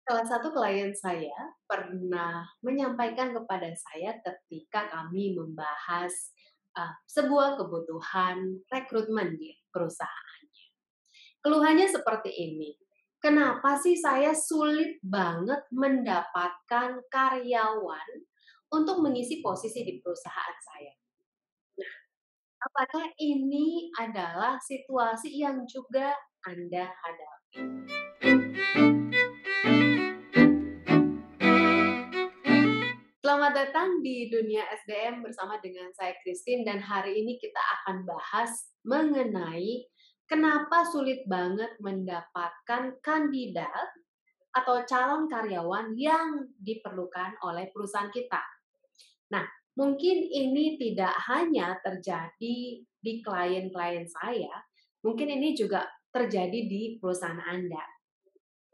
Salah satu klien saya pernah menyampaikan kepada saya ketika kami membahas sebuah kebutuhan rekrutmen di perusahaannya. Keluhannya seperti ini, kenapa sih saya sulit banget mendapatkan karyawan untuk mengisi posisi di perusahaan saya? Apakah ini adalah situasi yang juga Anda hadapi? Selamat datang di dunia SDM bersama dengan saya Christine dan hari ini kita akan bahas mengenai kenapa sulit banget mendapatkan kandidat atau calon karyawan yang diperlukan oleh perusahaan kita. Nah, mungkin ini tidak hanya terjadi di klien-klien saya, mungkin ini juga terjadi di perusahaan Anda.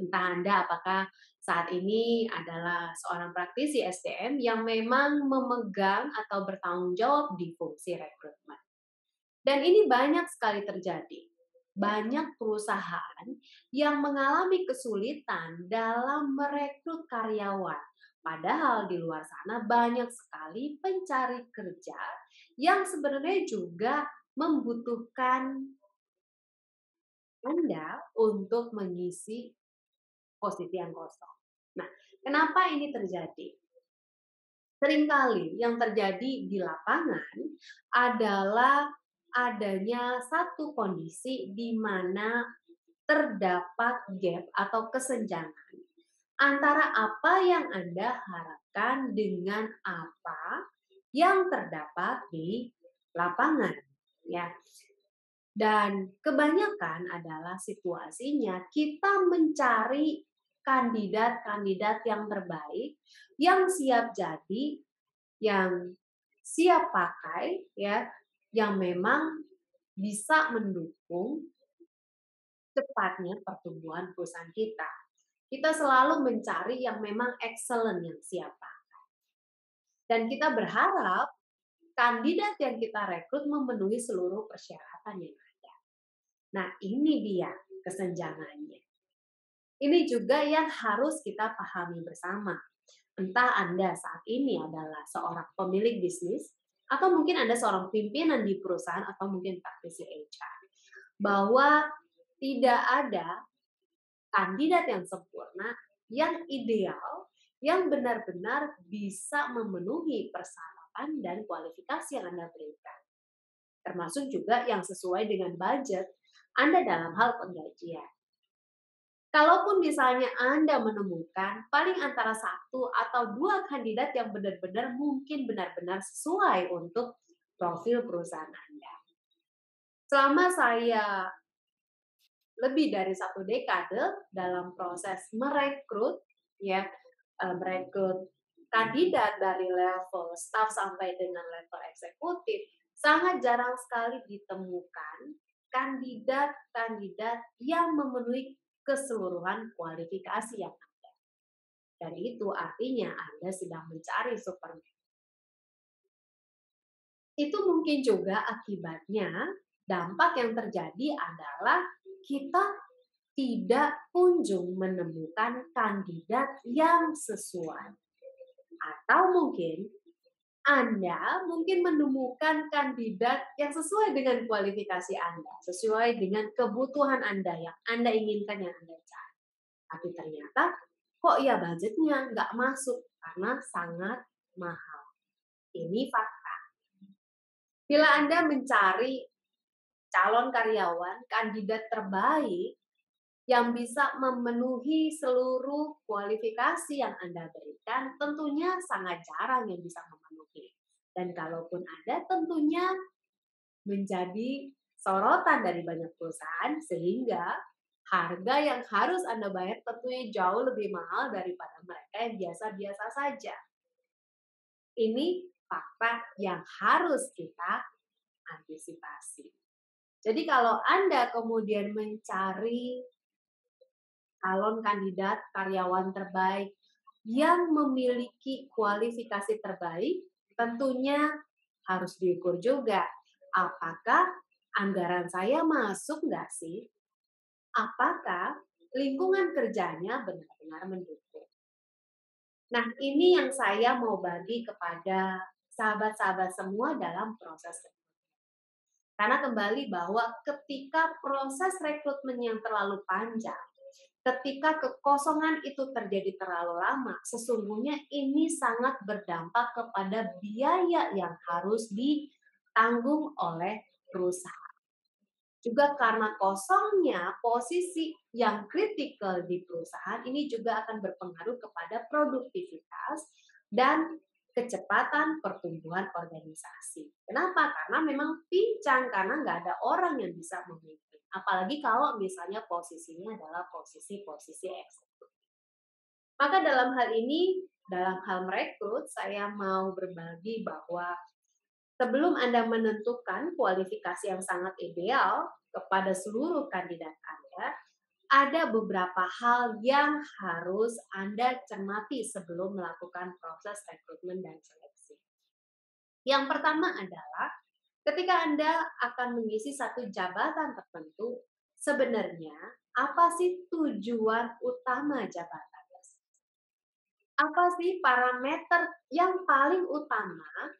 Entah Anda apakah saat ini adalah seorang praktisi SDM yang memang memegang atau bertanggung jawab di fungsi rekrutmen. Dan ini banyak sekali terjadi. Banyak perusahaan yang mengalami kesulitan dalam merekrut karyawan. Padahal di luar sana banyak sekali pencari kerja yang sebenarnya juga membutuhkan Anda untuk mengisi posisi yang kosong. Nah, kenapa ini terjadi? Seringkali yang terjadi di lapangan adalah adanya satu kondisi di mana terdapat gap atau kesenjangan antara apa yang Anda harapkan dengan apa yang terdapat di lapangan, ya. Dan kebanyakan adalah situasinya kita mencari kandidat-kandidat yang terbaik, yang siap jadi, yang siap pakai, ya, yang memang bisa mendukung cepatnya pertumbuhan perusahaan kita. Kita selalu mencari yang memang excellent, yang siap pakai. Dan kita berharap kandidat yang kita rekrut memenuhi seluruh persyaratan yang ada. Nah, ini dia kesenjangannya. Ini juga yang harus kita pahami bersama. Entah Anda saat ini adalah seorang pemilik bisnis, atau mungkin Anda seorang pimpinan di perusahaan, atau mungkin praktisi HR. Bahwa tidak ada kandidat yang sempurna, yang ideal, yang benar-benar bisa memenuhi persyaratan dan kualifikasi yang Anda berikan. Termasuk juga yang sesuai dengan budget Anda dalam hal penggajian. Kalaupun misalnya Anda menemukan paling antara satu atau dua kandidat yang benar-benar mungkin benar-benar sesuai untuk profil perusahaan Anda. Selama saya lebih dari satu dekade dalam proses merekrut, ya, merekrut kandidat dari level staff sampai dengan level eksekutif, sangat jarang sekali ditemukan kandidat-kandidat yang memenuhi keseluruhan kualifikasi yang ada. Dan itu artinya Anda sedang mencari Superman. Itu mungkin juga akibatnya dampak yang terjadi adalah kita tidak kunjung menemukan kandidat yang sesuai. Atau mungkin Anda mungkin menemukan kandidat yang sesuai dengan kualifikasi Anda, sesuai dengan kebutuhan Anda yang Anda inginkan, yang Anda cari. Tapi ternyata kok ya budgetnya nggak masuk karena sangat mahal. Ini fakta. Bila Anda mencari calon karyawan, kandidat terbaik yang bisa memenuhi seluruh kualifikasi yang Anda berikan, tentunya sangat jarang yang bisa memenuhi. Dan kalaupun ada, tentunya menjadi sorotan dari banyak perusahaan, sehingga harga yang harus Anda bayar tentunya jauh lebih mahal daripada mereka yang biasa-biasa saja. Ini fakta yang harus kita antisipasi. Jadi kalau Anda kemudian mencari calon kandidat karyawan terbaik yang memiliki kualifikasi terbaik, tentunya harus diukur juga. Apakah anggaran saya masuk nggak sih? Apakah lingkungan kerjanya benar-benar mendukung. Nah, ini yang saya mau bagi kepada sahabat-sahabat semua dalam proses rekrutmen. Karena kembali bahwa ketika proses rekrutmen yang terlalu panjang, ketika kekosongan itu terjadi terlalu lama, sesungguhnya ini sangat berdampak kepada biaya yang harus ditanggung oleh perusahaan. Juga karena kosongnya posisi yang kritikal di perusahaan, ini juga akan berpengaruh kepada produktivitas dan kecepatan pertumbuhan organisasi. Kenapa? Karena memang pincang, karena nggak ada orang yang bisa memimpin. Apalagi kalau misalnya posisinya adalah posisi-posisi eksekutif. Maka dalam hal ini, dalam hal merekrut, saya mau berbagi bahwa sebelum Anda menentukan kualifikasi yang sangat ideal kepada seluruh kandidat Anda, ada beberapa hal yang harus Anda cermati sebelum melakukan proses rekrutmen dan seleksi. Yang pertama adalah ketika Anda akan mengisi satu jabatan tertentu, sebenarnya apa sih tujuan utama jabatan tersebut? Apa sih parameter yang paling utama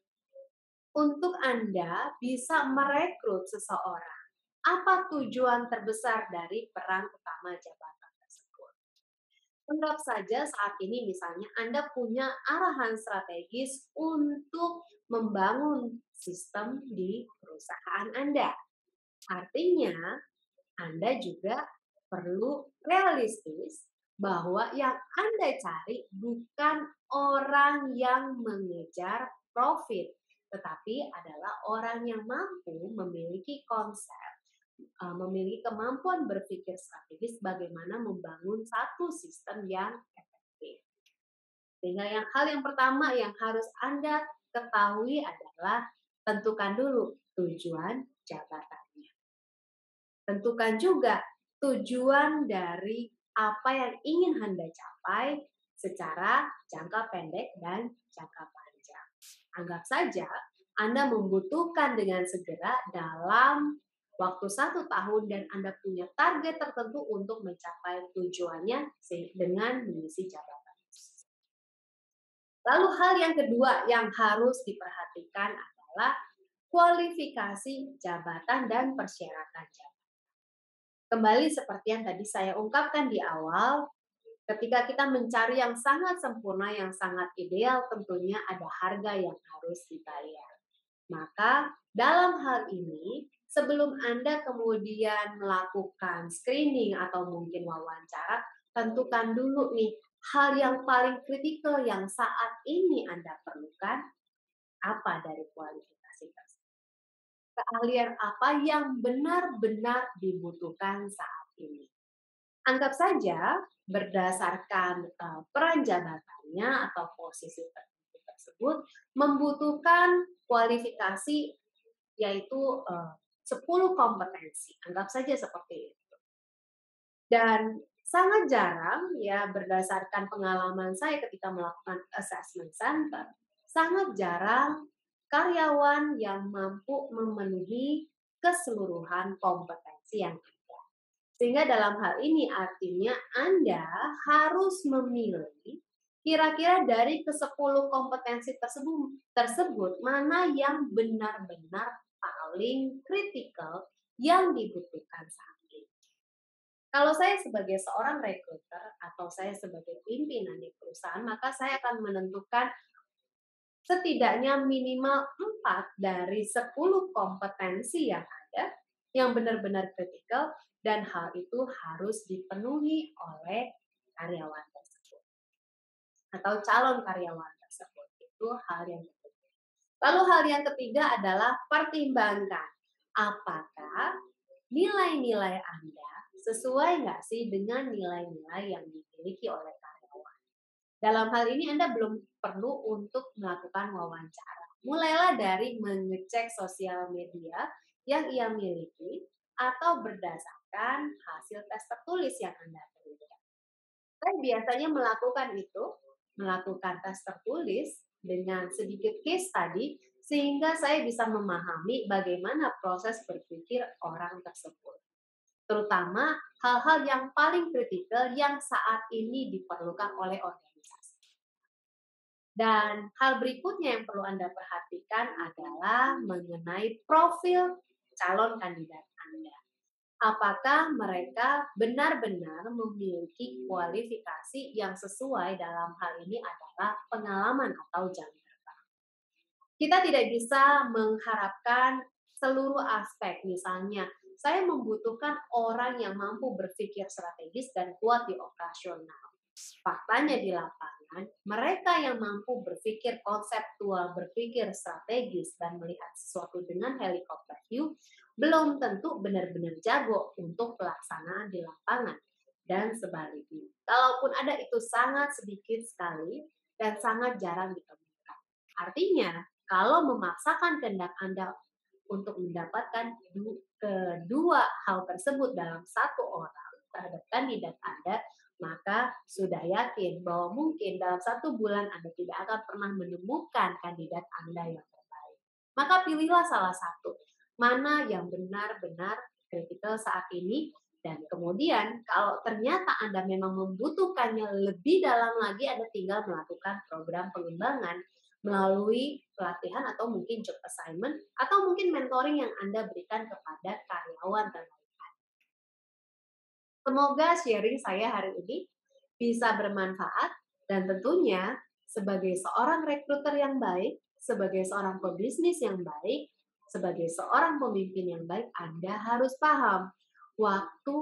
untuk Anda bisa merekrut seseorang? Apa tujuan terbesar dari peran utama jabatan tersebut? Anggap saja saat ini misalnya Anda punya arahan strategis untuk membangun sistem di perusahaan Anda. Artinya, Anda juga perlu realistis bahwa yang Anda cari bukan orang yang mengejar profit, tetapi adalah orang yang mampu memiliki konsep, memiliki kemampuan berpikir strategis bagaimana membangun satu sistem yang efektif. Sehingga hal yang pertama yang harus Anda ketahui adalah tentukan dulu tujuan jabatannya. Tentukan juga tujuan dari apa yang ingin Anda capai secara jangka pendek dan jangka panjang. Anggap saja Anda membutuhkan dengan segera dalam waktu 1 tahun dan Anda punya target tertentu untuk mencapai tujuannya dengan mengisi jabatan. Lalu hal yang kedua yang harus diperhatikan adalah kualifikasi jabatan dan persyaratan jabatan. Kembali seperti yang tadi saya ungkapkan di awal, ketika kita mencari yang sangat sempurna, yang sangat ideal, tentunya ada harga yang harus dibayar. Maka dalam hal ini, sebelum Anda kemudian melakukan screening atau mungkin wawancara, tentukan dulu nih hal yang paling kritikal yang saat ini Anda perlukan apa dari kualifikasi tersebut. Keahlian apa yang benar-benar dibutuhkan saat ini. Anggap saja berdasarkan peran jabatannya atau posisi tertentu tersebut membutuhkan kualifikasi yaitu 10 kompetensi. Anggap saja seperti itu. Dan sangat jarang ya berdasarkan pengalaman saya ketika melakukan assessment center, sangat jarang karyawan yang mampu memenuhi keseluruhan kompetensi yang ada. Sehingga dalam hal ini artinya Anda harus memilih kira-kira dari ke-10 kompetensi tersebut mana yang benar-benar paling kritikal yang dibutuhkan saat ini. Kalau saya sebagai seorang recruiter atau saya sebagai pimpinan di perusahaan, maka saya akan menentukan setidaknya minimal 4 dari 10 kompetensi yang ada yang benar-benar kritikal dan hal itu harus dipenuhi oleh karyawan tersebut atau calon karyawan tersebut. Itu hal yang ketiga. Lalu hal yang ketiga adalah pertimbangkan apakah nilai-nilai Anda sesuai nggak sih dengan nilai-nilai yang dimiliki oleh karyawan. Dalam hal ini Anda belum perlu untuk melakukan wawancara. Mulailah dari mengecek sosial media yang ia miliki atau berdasarkan hasil tes tertulis yang Anda berikan. Saya biasanya melakukan tes tertulis dengan sedikit case study sehingga saya bisa memahami bagaimana proses berpikir orang tersebut. terutama hal-hal yang paling kritikal yang saat ini diperlukan oleh organisasi. Dan hal berikutnya yang perlu Anda perhatikan adalah mengenai profil calon kandidat Anda. Apakah mereka benar-benar memiliki kualifikasi yang sesuai, dalam hal ini adalah pengalaman atau jam terbang. Kita tidak bisa mengharapkan seluruh aspek, misalnya saya membutuhkan orang yang mampu berpikir strategis dan kuat di operasional. Faktanya di lapangan, mereka yang mampu berpikir konseptual, berpikir strategis, dan melihat sesuatu dengan helikopter view, belum tentu benar-benar jago untuk pelaksanaan di lapangan. Dan sebaliknya, kalaupun ada, itu sangat sedikit sekali dan sangat jarang ditemukan. Artinya, kalau memaksakan kehendak Anda untuk mendapatkan kedua hal tersebut dalam satu orang terhadap kandidat Anda, maka sudah yakin bahwa mungkin dalam 1 bulan Anda tidak akan pernah menemukan kandidat Anda yang terbaik. Maka pilihlah salah satu, mana yang benar-benar kritikal saat ini, dan kemudian kalau ternyata Anda memang membutuhkannya lebih dalam lagi, Anda tinggal melakukan program pengembangan melalui pelatihan atau mungkin job assignment atau mungkin mentoring yang Anda berikan kepada karyawan terbaik. Semoga sharing saya hari ini bisa bermanfaat, dan tentunya sebagai seorang rekruter yang baik, sebagai seorang pebisnis yang baik, sebagai seorang pemimpin yang baik, Anda harus paham waktu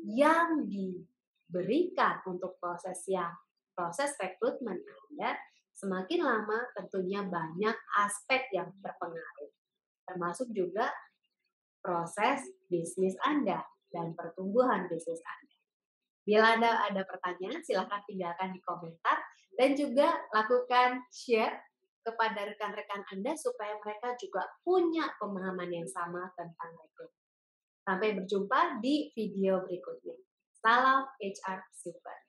yang diberikan untuk proses rekrutmen Anda, semakin lama tentunya banyak aspek yang berpengaruh, termasuk juga proses bisnis Anda dan pertumbuhan bisnis Anda. Bila Anda ada pertanyaan, silahkan tinggalkan di komentar dan juga lakukan share kepada rekan-rekan Anda supaya mereka juga punya pemahaman yang sama tentang rekrutmen. Sampai berjumpa di video berikutnya. Salam HR Super.